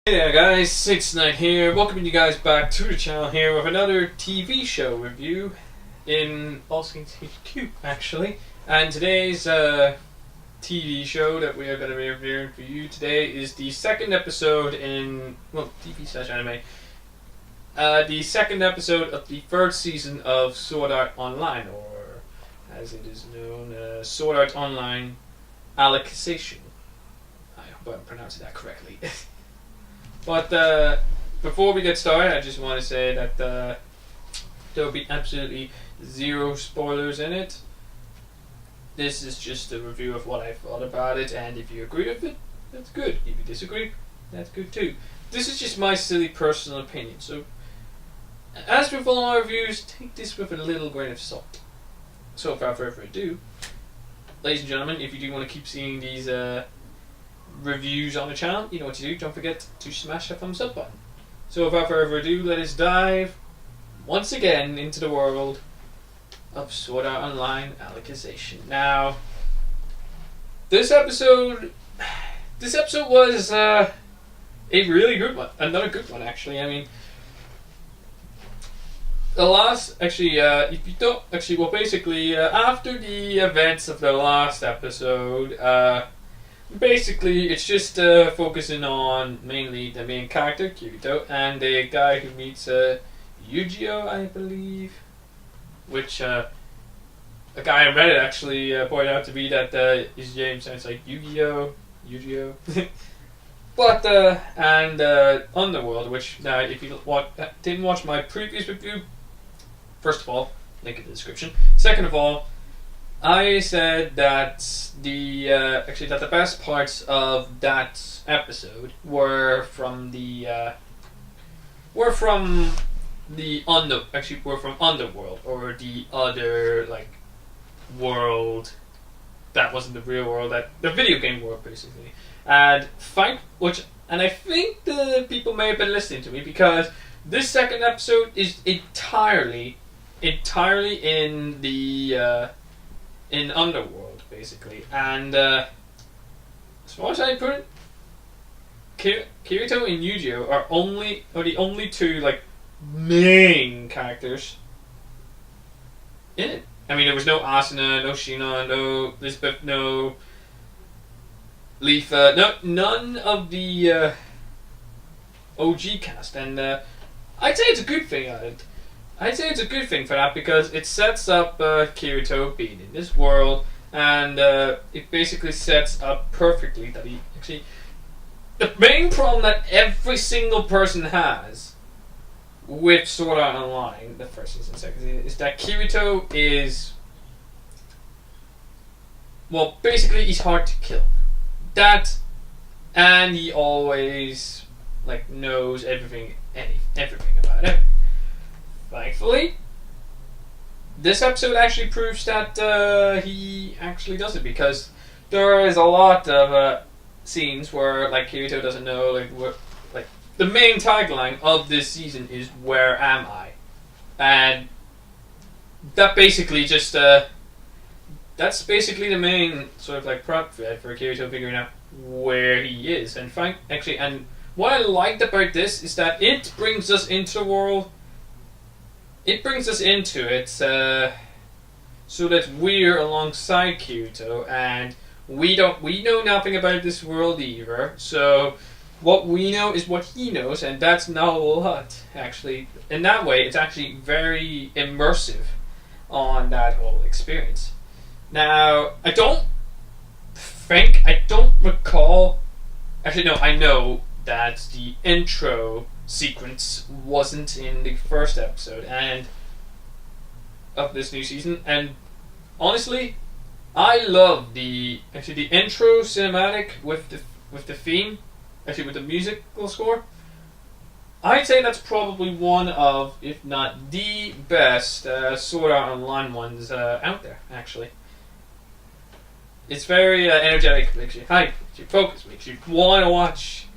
Hey there guys, SaintsKnight here, welcoming you guys back to the channel here with another TV show review in AllSaints HQ actually. And today's TV show that we are going to be reviewing for you today is the second episode in, well, TV/anime. The second episode of the third season of Sword Art Online, or as it is known, Sword Art Online Alicization. I hope I'm pronouncing that correctly. But before we get started, I just want to say that there will be absolutely zero spoilers in it. This is just a review of what I thought about it, and if you agree with it, that's good. If you disagree, that's good too. This is just my silly personal opinion, so as with all my reviews, take this with a little grain of salt. So without further ado, ladies and gentlemen, if you do want to keep seeing these reviews on the channel, you know what to do. Don't forget to smash that thumbs up button. So without further ado, let us dive once again into the world of Sword Art Online Alicization. Now, this episode was a really good one. Another good one, actually. I mean, the last, actually, if you don't, actually, well, basically, after the events of the last episode, basically, it's just focusing on mainly the main character, Kirito, and a guy who meets Yu-Gi-Oh, I believe. Which, a guy on Reddit actually pointed out to me that his name sounds like Yu-Gi-Oh! Yu-Gi-Oh! But, and Underworld, which, if you didn't watch my previous review, first of all, link in the description. Second of all, I said that that the best parts of that episode were from Underworld, or the other world that wasn't the real world, that the video game world basically. And I think the people may have been listening to me, because this second episode is entirely in the in Underworld, basically, and as far as I put it, Kirito and Yu-Gi-Oh are the only two main characters in it. I mean, there was no Asuna, no Shina, no Lisbeth, no Leafa, none of the OG cast, and I'd say it's a good thing. I'd say it's a good thing for that, because it sets up Kirito being in this world, and it basically sets up perfectly that he actually... The main problem that every single person has with Sword Art Online, the first season, second season, is that Kirito is... well, basically he's hard to kill. That, and he always knows everything about it. Thankfully, this episode actually proves that he actually does it, because there is a lot of scenes where Kirito doesn't know the main tagline of this season is "Where am I?" and that basically just that's basically the main sort of prompt for Kirito figuring out where he is. And and what I liked about this is that it brings us into the world. It brings us into it so that we're alongside Kirito, and we know nothing about this world either. So what we know is what he knows, and that's not a lot, actually. In that way, it's actually very immersive on that whole experience. Now, I don't recall. Actually, no, I know that the intro sequence wasn't in the first episode and of this new season, and honestly, I love the intro cinematic with the theme, with the musical score. I'd say that's probably one of, if not the best Sword Art Online ones out there. Actually, it's very energetic, makes you hype, makes you focus, makes you want to watch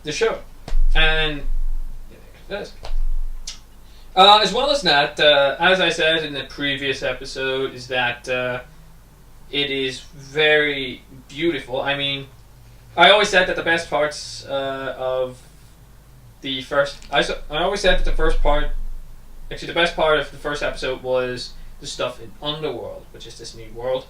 the show, and as well as that, as I said in the previous episode, is that it is very beautiful. I mean, I always said that the best parts of the first. I always said that the first part, actually the best part of the first episode was the stuff in Underworld, which is this new world.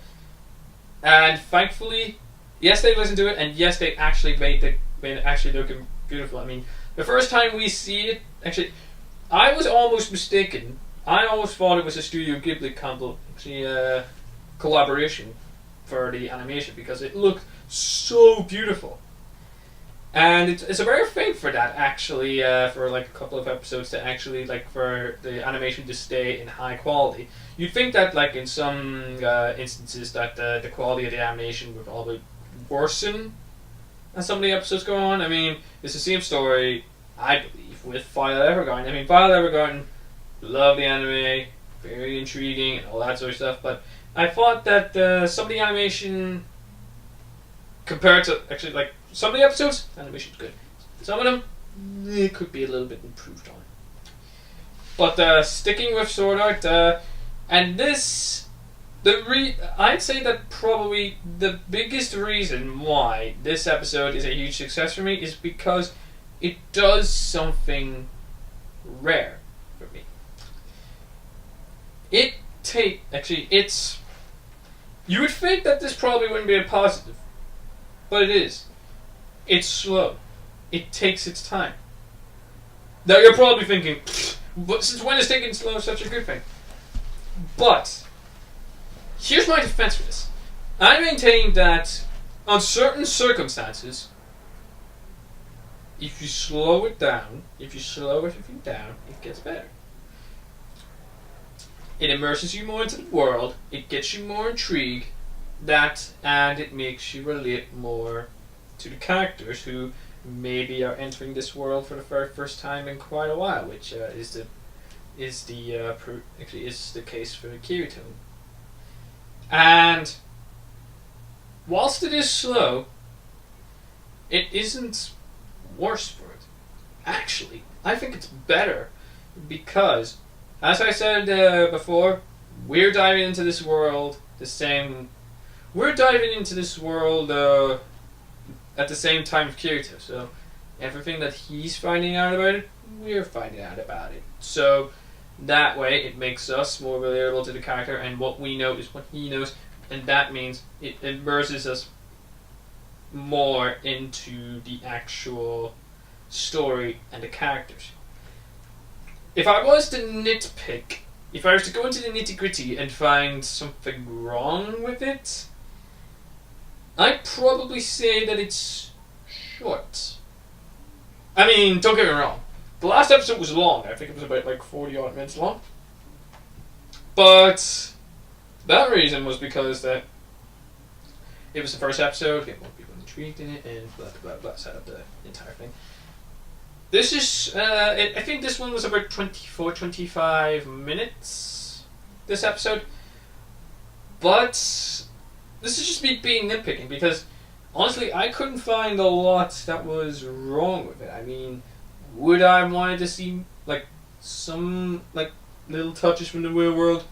And thankfully, yes, they listened to it, and yes, they actually made it actually looking beautiful. I mean, the first time we see it, actually, I was almost mistaken. I always thought it was a Studio Ghibli collaboration for the animation because it looked so beautiful. And it's a rare thing for that, actually, for like a couple of episodes to actually, like, for the animation to stay in high quality. You'd think that, like, in some instances that the quality of the animation would probably worsen as some of the episodes go on. I mean, it's the same story, I believe, with Violet Evergarden. I mean, Violet Evergarden, love the anime, very intriguing and all that sort of stuff, but I thought that some of the animation, compared to, actually, like, some of the episodes, animation's good. Some of them, it could be a little bit improved on. But sticking with Sword Art, and this, I'd say that probably the biggest reason why this episode is a huge success for me is because it does something rare for me. It's. You would think that this probably wouldn't be a positive, but it is. It's slow. It takes its time. Now you're probably thinking, but since when is taking slow such a good thing? But here's my defense for this. I maintain that on certain circumstances, if you slow it down, it gets better. It immerses you more into the world, it gets you more intrigued, and it makes you relate more to the characters who maybe are entering this world for the very first time in quite a while, which is the case for Kirito. And whilst it is slow, it isn't worse for it. Actually, I think it's better because, as I said before, we're diving into this world at the same time as Kirito. So everything that he's finding out about it, we're finding out about it. So that way it makes us more relatable to the character, and what we know is what he knows, and that means it immerses us more into the actual story and the characters. If I was to nitpick, if I was to go into the nitty-gritty and find something wrong with it, I'd probably say that it's short. I mean, don't get me wrong. The last episode was long. I think it was about like 40 odd minutes long. But that reason was because that it was the first episode, get more people intrigued in it, and blah blah blah, set up the entire thing. This is, I think this one was about 24, 25 minutes, this episode. But this is just me being nitpicking, because honestly, I couldn't find a lot that was wrong with it. I mean, would I wanted to see, like, some, like, little touches from the real world?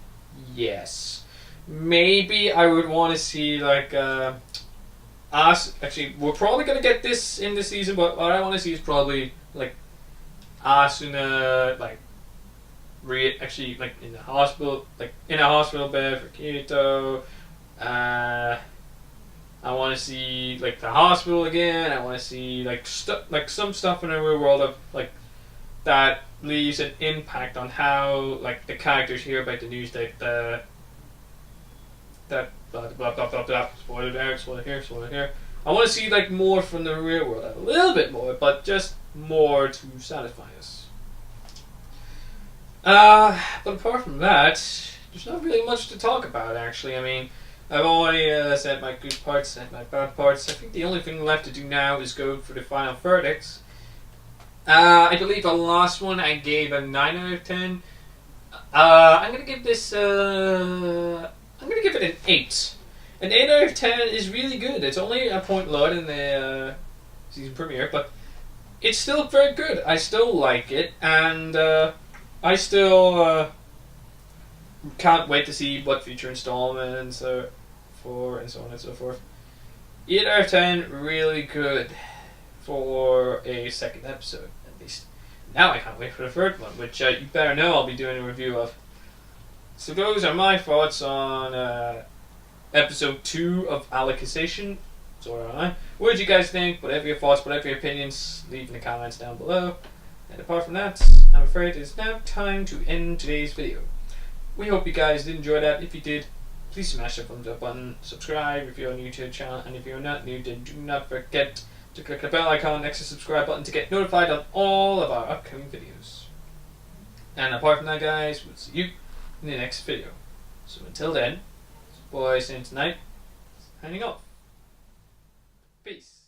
Yes. Maybe I would want to see, like, actually, we're probably going to get this in this season, but what I want to see is probably, like, Asuna, like, actually, like, in the hospital, like, in a hospital bed for Kirito. I want to see, like, the hospital again. I want to see, like, some stuff in the real world of, like, that leaves an impact on how, like, the characters hear about the news that blah blah blah blah blah. Spoiler there, spoiler here. I want to see, like, more from the real world, a little bit more, but just more to satisfy us. But apart from that, there's not really much to talk about, actually. I mean, I've already said my good parts and my bad parts. I think the only thing left to do now is go for the final verdicts. I believe the last one I gave a 9 out of 10. I'm gonna give this. I'm gonna give it an 8. An 8 out of 10 is really good. It's only a point lower than the season premiere, but it's still very good. I still like it, and I still can't wait to see what future installments are for, and so on and so forth. 8 out of 10, really good for a second episode, at least. Now I can't wait for the third one, which you better know I'll be doing a review of. So those are my thoughts on episode 2 of Alicization. What did you guys think? Whatever your thoughts, whatever your opinions, leave in the comments down below. And apart from that, I'm afraid it's now time to end today's video. We hope you guys did enjoy that. If you did, please smash the thumbs up button, subscribe if you're new to the channel, and if you're not new, then do not forget to click the bell icon next to the subscribe button to get notified on all of our upcoming videos. And apart from that, guys, we'll see you in the next video. So until then, it's boy SaintsKnight signing off. Peace.